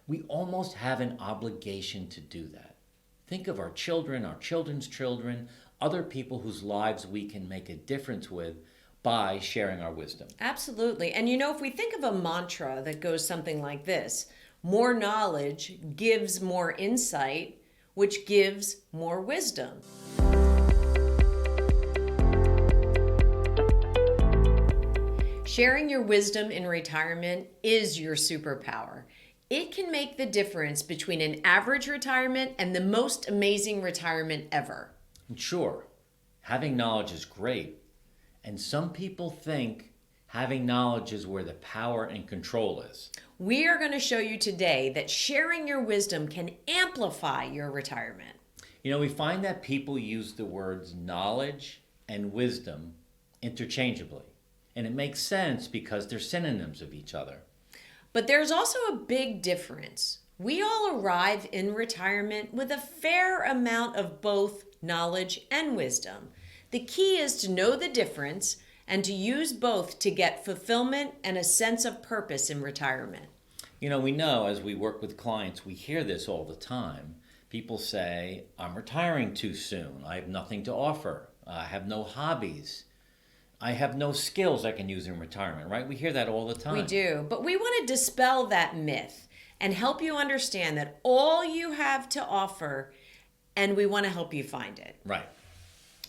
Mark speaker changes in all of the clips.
Speaker 1: We almost have an obligation to do that. Think of our children, our children's children, other people whose lives we can make a difference with by sharing our wisdom.
Speaker 2: Absolutely. And if we think of a mantra that goes something like this, more knowledge gives more insight, which gives more wisdom. Sharing your wisdom in retirement is your superpower. It can make the difference between an average retirement and the most amazing retirement ever.
Speaker 1: And sure, having knowledge is great, and some people think having knowledge is where the power and control is.
Speaker 2: We are going to show you today that sharing your wisdom can amplify your retirement.
Speaker 1: We find that people use the words knowledge and wisdom interchangeably, and it makes sense because they're synonyms of each other.
Speaker 2: But there's also a big difference. We all arrive in retirement with a fair amount of both knowledge and wisdom. The key is to know the difference and to use both to get fulfillment and a sense of purpose in retirement.
Speaker 1: We know as we work with clients, we hear this all the time. People say, I'm retiring too soon. I have nothing to offer. I have no hobbies. I have no skills I can use in retirement, right? We hear that all the time.
Speaker 2: We do, but we want to dispel that myth and help you understand that all you have to offer, and we want to help you find it.
Speaker 1: Right.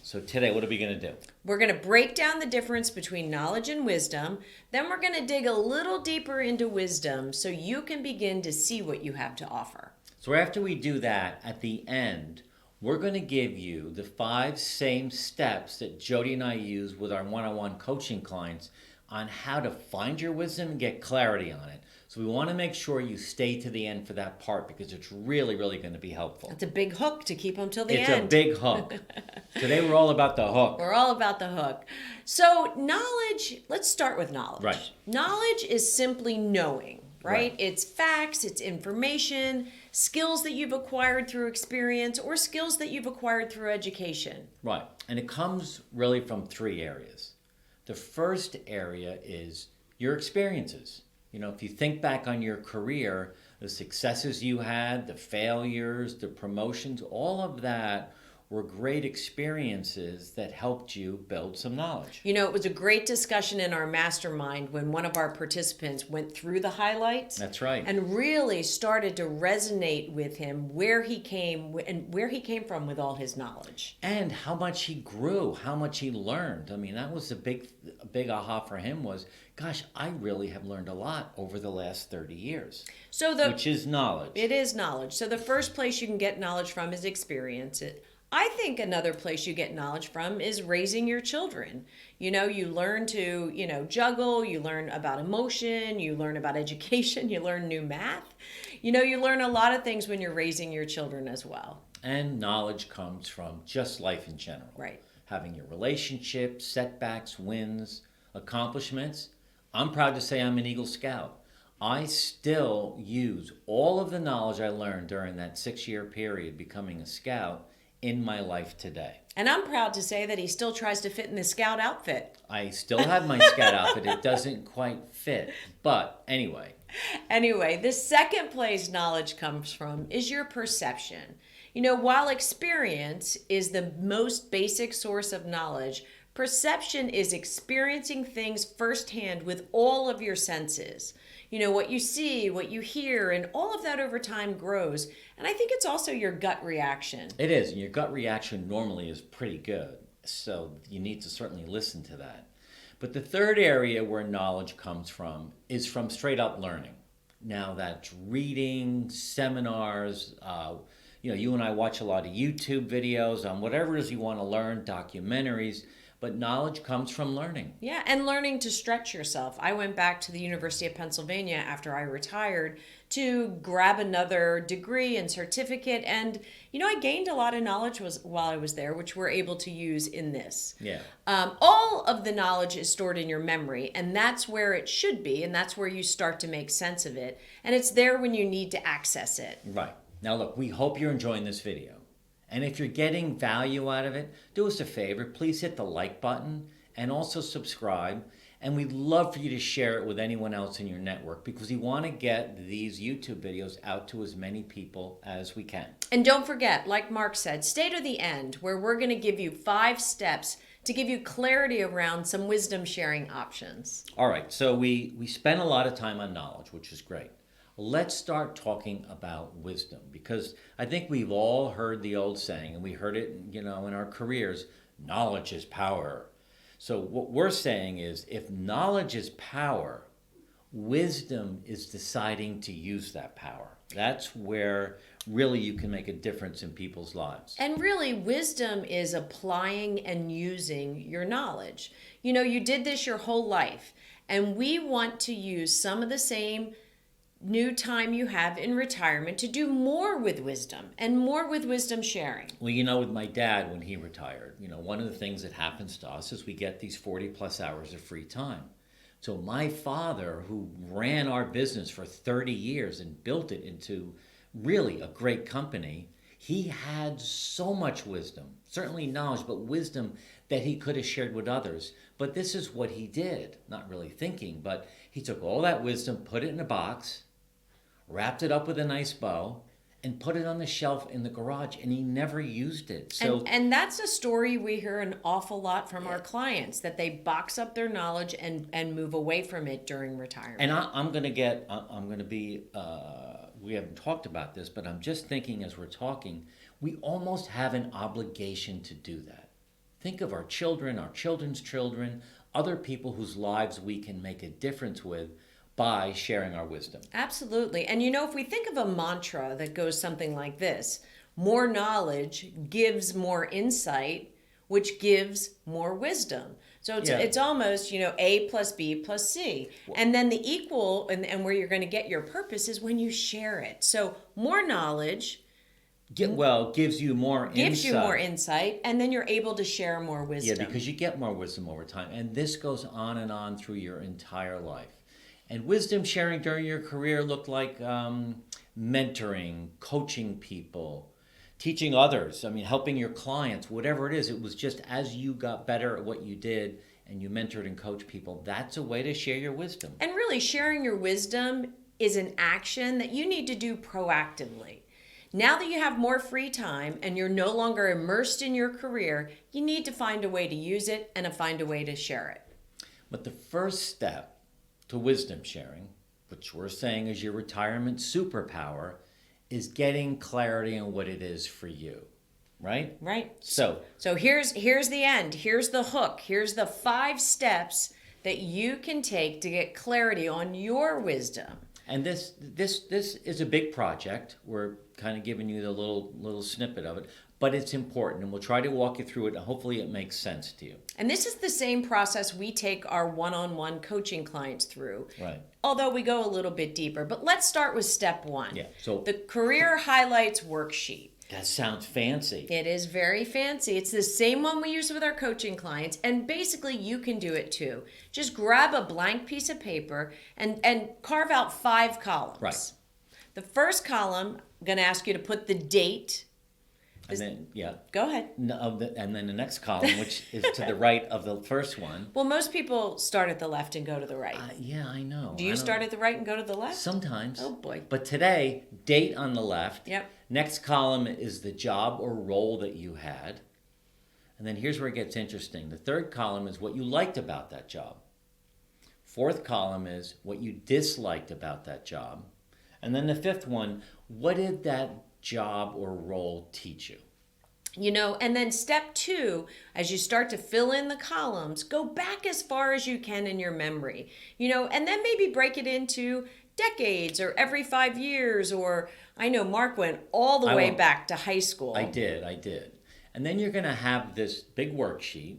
Speaker 1: So today, what are we going to do?
Speaker 2: We're going to break down the difference between knowledge and wisdom. Then we're going to dig a little deeper into wisdom so you can begin to see what you have to offer.
Speaker 1: So after we do that, at the end, we're going to give you the 5 same steps that Jody and I use with our one-on-one coaching clients on how to find your wisdom and get clarity on it. So we want to make sure you stay to the end for that part because it's really, really going to be helpful.
Speaker 2: It's a big hook to keep them till the end.
Speaker 1: It's a big hook. Today we're all about the hook.
Speaker 2: We're all about the hook. So knowledge, let's start with knowledge.
Speaker 1: Right.
Speaker 2: Knowledge is simply knowing, right?
Speaker 1: Right.
Speaker 2: It's facts, it's information, skills that you've acquired through experience or skills that you've acquired through education.
Speaker 1: Right. And it comes really from 3 areas. The first area is your experiences. If you think back on your career, the successes you had, the failures, the promotions, all of that were great experiences that helped you build some knowledge.
Speaker 2: It was a great discussion in our mastermind when one of our participants went through the highlights.
Speaker 1: That's right.
Speaker 2: And really started to resonate with him where he came from with all his knowledge.
Speaker 1: And how much he grew, how much he learned. I mean, that was a big aha for him was, gosh, I really have learned a lot over the last 30 years. Which is knowledge.
Speaker 2: It is knowledge. So the first place you can get knowledge from is experience. I think another place you get knowledge from is raising your children. You learn to, juggle, you learn about emotion, you learn about education, you learn new math. You learn a lot of things when you're raising your children as well.
Speaker 1: And knowledge comes from just life in general.
Speaker 2: Right.
Speaker 1: Having your relationships, setbacks, wins, accomplishments. I'm proud to say I'm an Eagle Scout. I still use all of the knowledge I learned during that 6-year period becoming a scout in my life today.
Speaker 2: And I'm proud to say that he still tries to fit in the scout outfit.
Speaker 1: I still have my scout outfit. It doesn't quite fit. But anyway.
Speaker 2: The second place knowledge comes from is your perception. While experience is the most basic source of knowledge, perception is experiencing things firsthand with all of your senses. What you see, what you hear, and all of that over time grows. And I think it's also your gut reaction.
Speaker 1: It is. And your gut reaction normally is pretty good. So you need to certainly listen to that. But the third area where knowledge comes from is from straight up learning. Now that's reading, seminars, you and I watch a lot of YouTube videos on whatever it is you want to learn, documentaries. But knowledge comes from learning.
Speaker 2: Yeah, and learning to stretch yourself. I went back to the University of Pennsylvania after I retired to grab another degree and certificate. And, I gained a lot of knowledge while I was there, which we're able to use in this.
Speaker 1: Yeah.
Speaker 2: All of the knowledge is stored in your memory, and that's where it should be, and that's where you start to make sense of it. And it's there when you need to access it.
Speaker 1: Right. Now, look, we hope you're enjoying this video. And if you're getting value out of it, do us a favor. Please hit the like button and also subscribe. And we'd love for you to share it with anyone else in your network because we want to get these YouTube videos out to as many people as we can.
Speaker 2: And don't forget, like Mark said, stay to the end where we're going to give you 5 steps to give you clarity around some wisdom sharing options.
Speaker 1: All right, so we spent a lot of time on knowledge, which is great. Let's start talking about wisdom because I think we've all heard the old saying, and we heard it, in our careers, knowledge is power. So what we're saying is if knowledge is power, wisdom is deciding to use that power. That's where really you can make a difference in people's lives.
Speaker 2: And really, wisdom is applying and using your knowledge. You did this your whole life, and we want to use some of the same new time you have in retirement to do more with wisdom and more with wisdom sharing.
Speaker 1: Well, with my dad, when he retired, one of the things that happens to us is we get these 40 plus hours of free time. So my father, who ran our business for 30 years and built it into really a great company, he had so much wisdom, certainly knowledge, but wisdom that he could have shared with others. But this is what he did, not really thinking, but he took all that wisdom, put it in a box, wrapped it up with a nice bow, and put it on the shelf in the garage, and he never used it. So,
Speaker 2: and that's a story we hear an awful lot from our clients, that they box up their knowledge and move away from it during retirement.
Speaker 1: And we haven't talked about this, but I'm just thinking as we're talking, we almost have an obligation to do that. Think of our children, our children's children, other people whose lives we can make a difference with by sharing our wisdom.
Speaker 2: Absolutely. And if we think of a mantra that goes something like this, more knowledge gives more insight, which gives more wisdom. So it's almost, A plus B plus C. And then the equal and where you're going to get your purpose is when you share it. So more knowledge
Speaker 1: gives you more
Speaker 2: insight, and then you're able to share more wisdom.
Speaker 1: Yeah, because you get more wisdom over time. And this goes on and on through your entire life. And wisdom sharing during your career looked like mentoring, coaching people, teaching others, helping your clients, whatever it is. It was just as you got better at what you did and you mentored and coached people, that's a way to share your wisdom.
Speaker 2: And really, sharing your wisdom is an action that you need to do proactively. Now that you have more free time and you're no longer immersed in your career, you need to find a way to use it and find a way to share it.
Speaker 1: But the first step to wisdom sharing, which we're saying is your retirement superpower, is getting clarity on what it is for you, right?
Speaker 2: Right.
Speaker 1: So
Speaker 2: here's the end. Here's the hook. Here's the 5 steps that you can take to get clarity on your wisdom.
Speaker 1: And this is a big project. We're kind of giving you the little snippet of it, but it's important, and we'll try to walk you through it, and hopefully it makes sense to you.
Speaker 2: And this is the same process we take our one-on-one coaching clients through.
Speaker 1: Right.
Speaker 2: Although we go a little bit deeper. But let's start with step 1.
Speaker 1: Yeah. So
Speaker 2: the Career Highlights Worksheet.
Speaker 1: That sounds fancy.
Speaker 2: It is very fancy. It's the same one we use with our coaching clients, and basically you can do it too. Just grab a blank piece of paper and carve out 5 columns.
Speaker 1: Right.
Speaker 2: The first column, I'm going to ask you to put the date.
Speaker 1: And then,
Speaker 2: Go ahead.
Speaker 1: And then the next column, which is to the right of the first one.
Speaker 2: Well, most people start at the left and go to the right.
Speaker 1: Yeah, I know.
Speaker 2: Do you start at the right and go to the left?
Speaker 1: Sometimes.
Speaker 2: Oh, boy.
Speaker 1: But today, date on the left.
Speaker 2: Yep.
Speaker 1: Next column is the job or role that you had. And then here's where it gets interesting. The third column is what you liked about that job. Fourth column is what you disliked about that job. And then the fifth one, what did that job or role teach you?
Speaker 2: And then step 2, as you start to fill in the columns, go back as far as you can in your memory, and then maybe break it into decades or every 5 years, or I know Mark went all the way back to high school.
Speaker 1: I did. And then you're going to have this big worksheet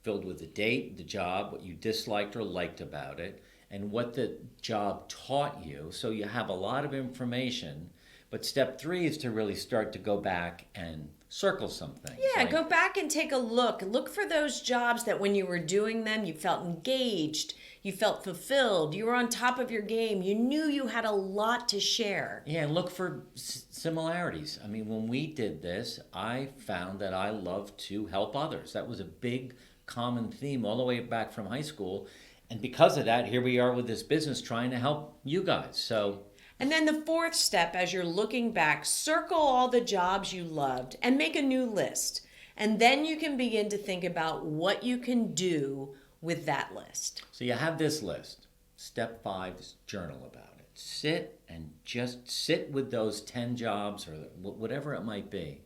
Speaker 1: filled with the date, the job, what you disliked or liked about it, and what the job taught you. So you have a lot of information. But step 3 is to really start to go back and circle some things.
Speaker 2: Yeah, go back and take a look. Look for those jobs that when you were doing them, you felt engaged, you felt fulfilled, you were on top of your game, you knew you had a lot to share.
Speaker 1: Yeah, and look for similarities. When we did this, I found that I love to help others. That was a big common theme all the way back from high school. And because of that, here we are with this business trying to help you guys. So,
Speaker 2: And then the fourth step, as you're looking back, circle all the jobs you loved and make a new list. And then you can begin to think about what you can do with that list.
Speaker 1: so you have this list. Step 5 is journal about it. Sit and just sit with those 10 jobs or whatever it might be.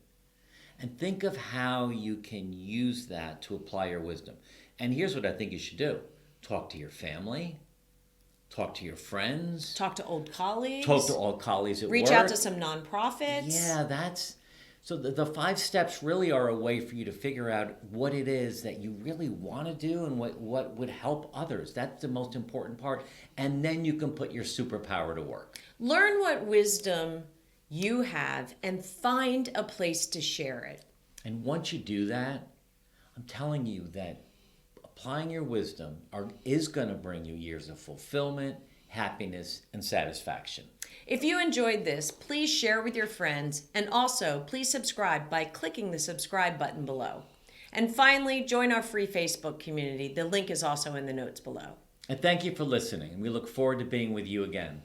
Speaker 1: And think of how you can use that to apply your wisdom. And here's what I think you should do. Talk to your family. Talk to your friends.
Speaker 2: Talk to old colleagues.
Speaker 1: Talk to all colleagues at work.
Speaker 2: Reach out to some nonprofits.
Speaker 1: Yeah, that's... So the 5 steps really are a way for you to figure out what it is that you really want to do and what would help others. That's the most important part. And then you can put your superpower to work.
Speaker 2: Learn what wisdom you have and find a place to share it.
Speaker 1: And once you do that, I'm telling you that applying your wisdom is going to bring you years of fulfillment, happiness, and satisfaction.
Speaker 2: If you enjoyed this, please share with your friends, and also please subscribe by clicking the subscribe button below. And finally, join our free Facebook community. The link is also in the notes below.
Speaker 1: And thank you for listening. We look forward to being with you again.